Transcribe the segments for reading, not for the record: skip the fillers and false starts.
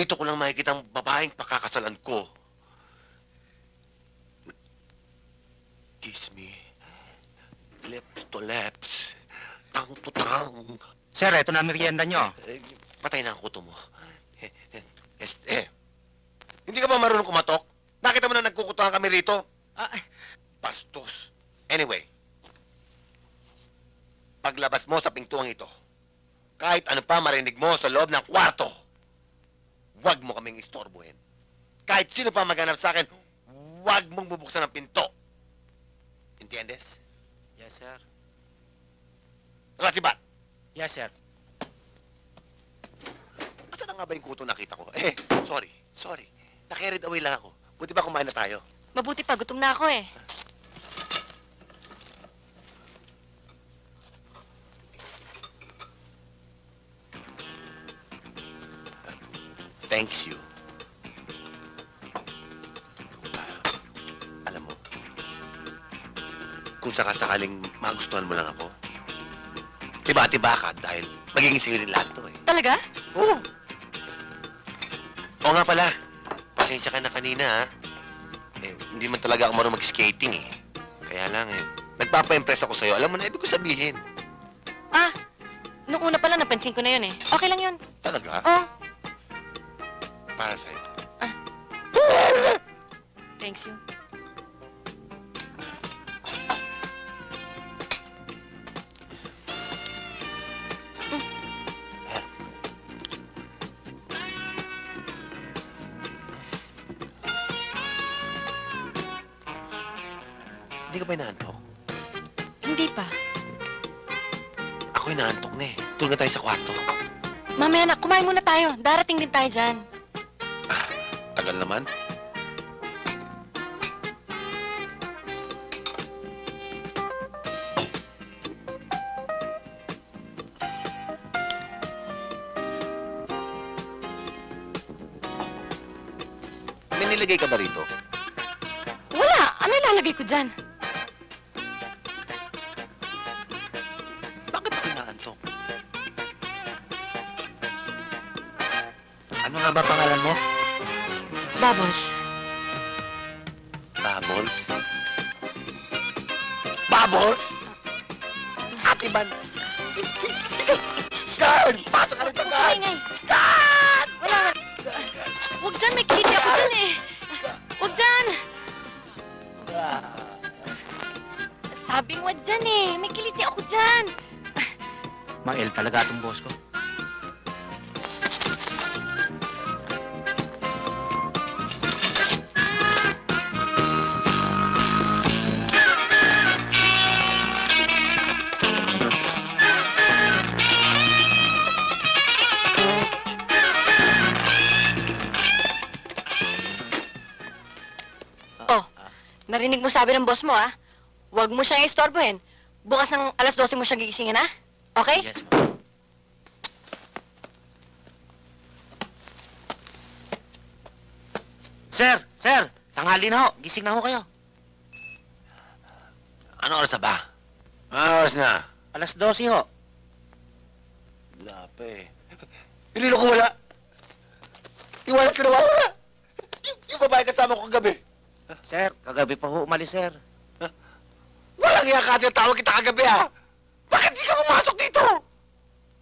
Dito ko lang makikita ang babaeng pakakasalan ko. Kiss me. Lips to lips. Tang to tang. Sir, eto na ang merienda nyo. Patay na ang kuto mo. Hindi ka ba marunong kumatok? Nakita mo na nagkukutuhan kami rito? Bastos. Anyway, paglabas mo sa pintuang ito, kahit ano pa marinig mo sa loob ng kwarto, huwag mo kaming istorbohin. Kahit sino pa maghanap sa akin, huwag mong bubuksan ang pinto. Entiendes? Yes, sir. Rasibat! Yes, sir. Asan na nga ba yung kuto nakita ko? Sorry. Nakarried away lang ako. Buti ba kumain na tayo? Mabuti pa, gutom na ako eh. Thanks you. Alam mo, kung sakasakaling magustuhan mo lang ako, tiba-tiba ka dahil magiging sa'yo lahat to eh. Talaga? Oo. Oo nga pala. Pasensya ka na kanina ha. Hindi man talaga ako marunong mag-skating eh. Kaya lang nagpapa-impress ako sa'yo. Alam mo na, ibig ko sabihin. Nung una pala napansin ko na yun eh. Okay lang yun. Talaga? Oh, Para sa'yo. thanks you. Hindi ka ba inaantok? Hindi pa. Ako inaantok na eh. Tulog na tayo sa kwarto. Mamaya na, kumain muna tayo. Darating din tayo dyan. Tagal naman. May nilagay ka ba rito? Wala! Ano ilalagay ko dyan? Bakit ako inaantok? Ano nga ba pangalan mo? Bubbles. Bubbles? Bubbles? Ate Ban! Scan! Pasok ka rito, Scan! Ingay! Scan! Wala. Huwag dyan, may kiliti ako dyan eh. Huwag dyan! Sabing wag dyan eh. May kiliti ako dyan. Mael talaga itong boss ko. Narinig mo sabi ng boss mo, ah. Huwag mo siyang istorbohin. Bukas ng alas 12 mo siya gigisingin, ha? Okay? Yes, ma'am. Sir! Tanghali na ho. Gising na ho kayo. Ano oras na ba? Ano oras na? Alas 12 ho. Wala pa eh. Pinilo ko wala. Iwalat ko na wala. Yung babae kasama ko kagabi. Sir, kagabi pa ho umalis, sir. Walang iya ka tawag kita kagabi ha. Bakit di ka pumasok dito?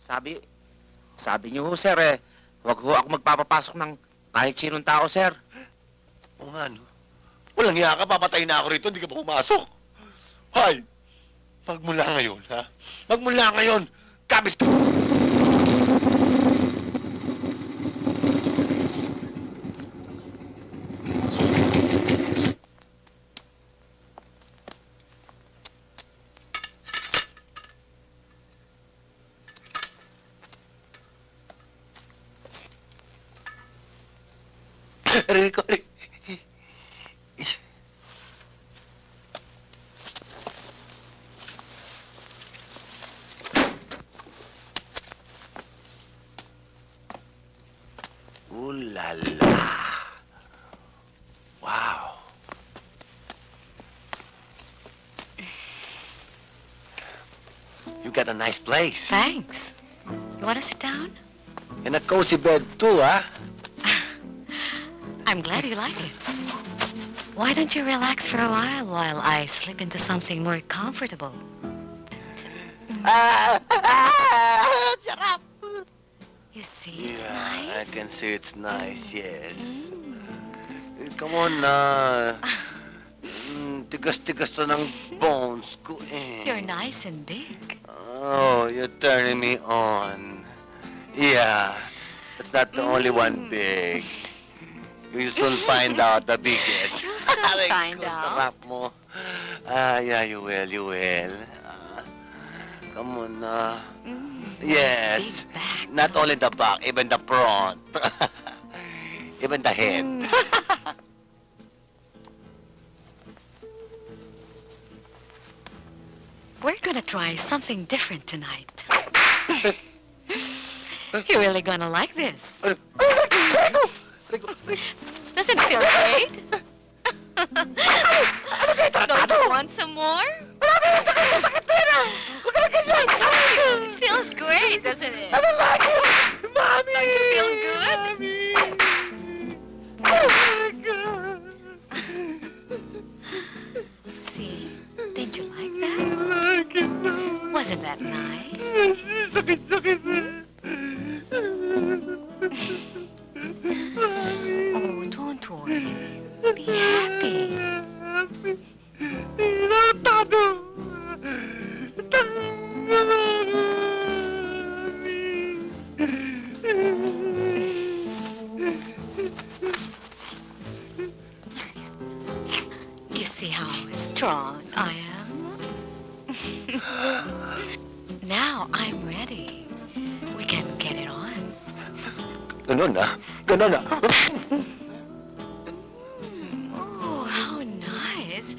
Sabi niyo ho, sir huwag ho ako magpapapasok ng kahit sinong tao, sir. Oo nga no. Walang iya ka, papatayin na ako rito, hindi ka pa pumasok. Hay! Magmula ngayon, ha? Magmula ngayon, kabis... Rico. Ooh la la. Wow. You got a nice place. Thanks. You wanna sit down? And a cozy bed too, huh? I'm glad you like it. Why don't you relax for a while I slip into something more comfortable? Sarap! You see, it's I nice. can see it's nice, yes. Come on na. Tigas-tigas na ng bones ko eh. You're nice and big. Oh, you're turning me on. Yeah, but not the only one big. You'll soon find out the biggest. You'll soon Aray find ko, out. sarap mo. Yeah, you will. Come on na. Yes. Big back. Not only the back, even the front. Even the head. We're gonna try something different tonight. You're really gonna like this. Does it feel great? Don't you want some more? I told you, it feels great, doesn't it? I don't like it! Mommy! Don't you feel good? Oh my God! See? Did you like that? Wasn't that nice? Sakit-sakit na. Oh, don't worry. Be happy. Tado! You see how strong I am? Now I'm ready. We can get it on. Ganun na. Ganun na. Oh, how nice.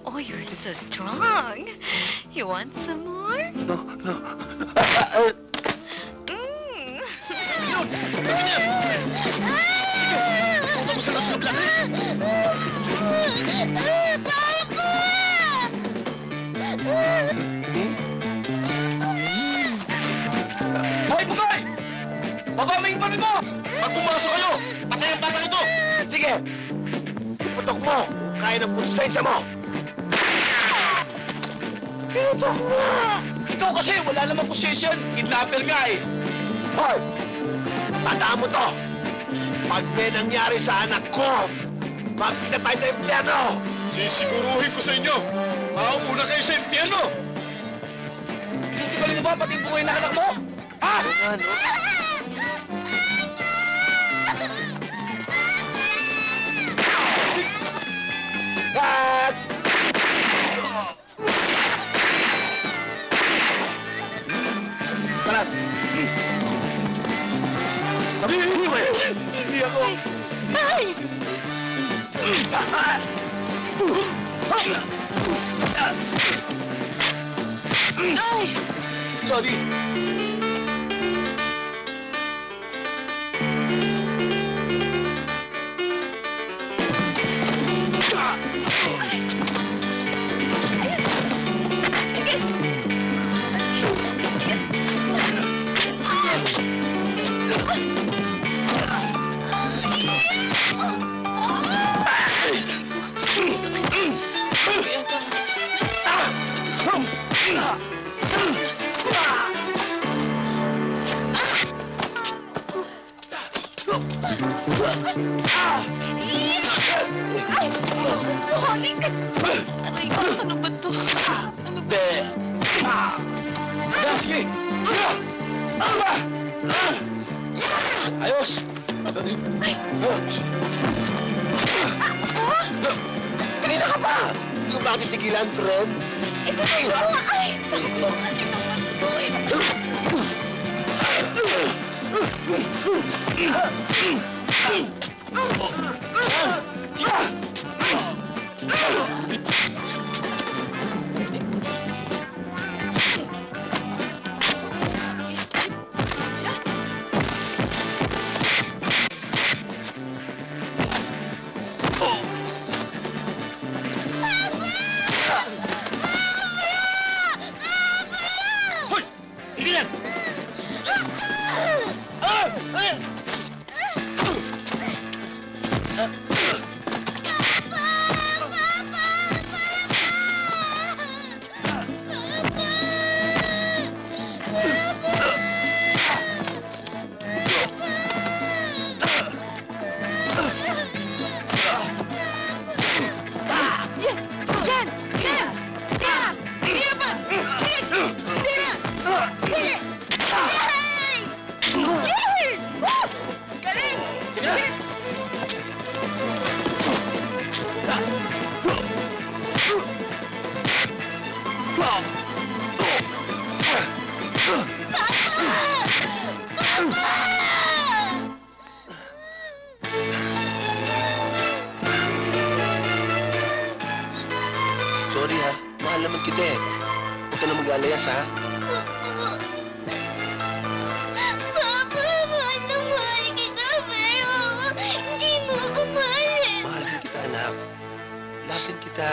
Oh, you're so strong. You want some more? No, no. Mm. Hoy, Bugay! Baba mo yung pari mo! Pag pumasok kayo, patay ang batang ito! Sige! Iputok mo! Kaya ng konsensya mo! Pinutok mo! Ikaw kasi, wala namang posisyon. Kidnapper nga eh. Hoy! Tandaan mo to! Pag may nangyari sa anak ko, magkita tayo sa impyerno! Sisiguruhin ko sa inyo, mauuna kayo sa impyerno! Susigalin mo ba pati buhay na anak mo? Ha? Ano? Cut! Kalat! Hindi ako! Ay! Sorry! Sige! Ayos! Kanina ka pa! Hindi ko bakit tigilan, Fred? Ito na ito! Ay! Naku, ano naman to? Hoy! Tigilan! Sorry ha, mahal naman kita eh. Huwag ka na mag-alayas ha. Papa, mahal na mahal kita, pero hindi mo ako mahal. Mahal din kita, anak. Love din kita.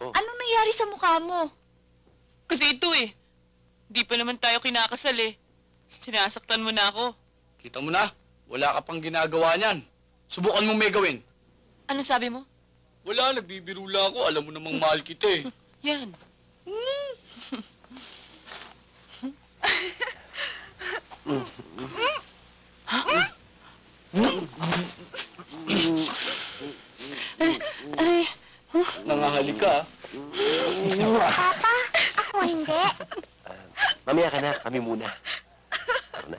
Anong nangyari sa mukha mo? Kasi ito eh. Di pa naman tayo kinakasal eh. Sinasaktan mo na ako. Kita mo na, wala ka pang ginagawa niyan. Subukan mong may gawin. Ano sabi mo? Wala, nagbibiro lang ako. Alam mo namang mahal kita eh. Yan. Nangahalik ka. Papa, ako hindi. Mamaya ka na, kami muna. Ako na.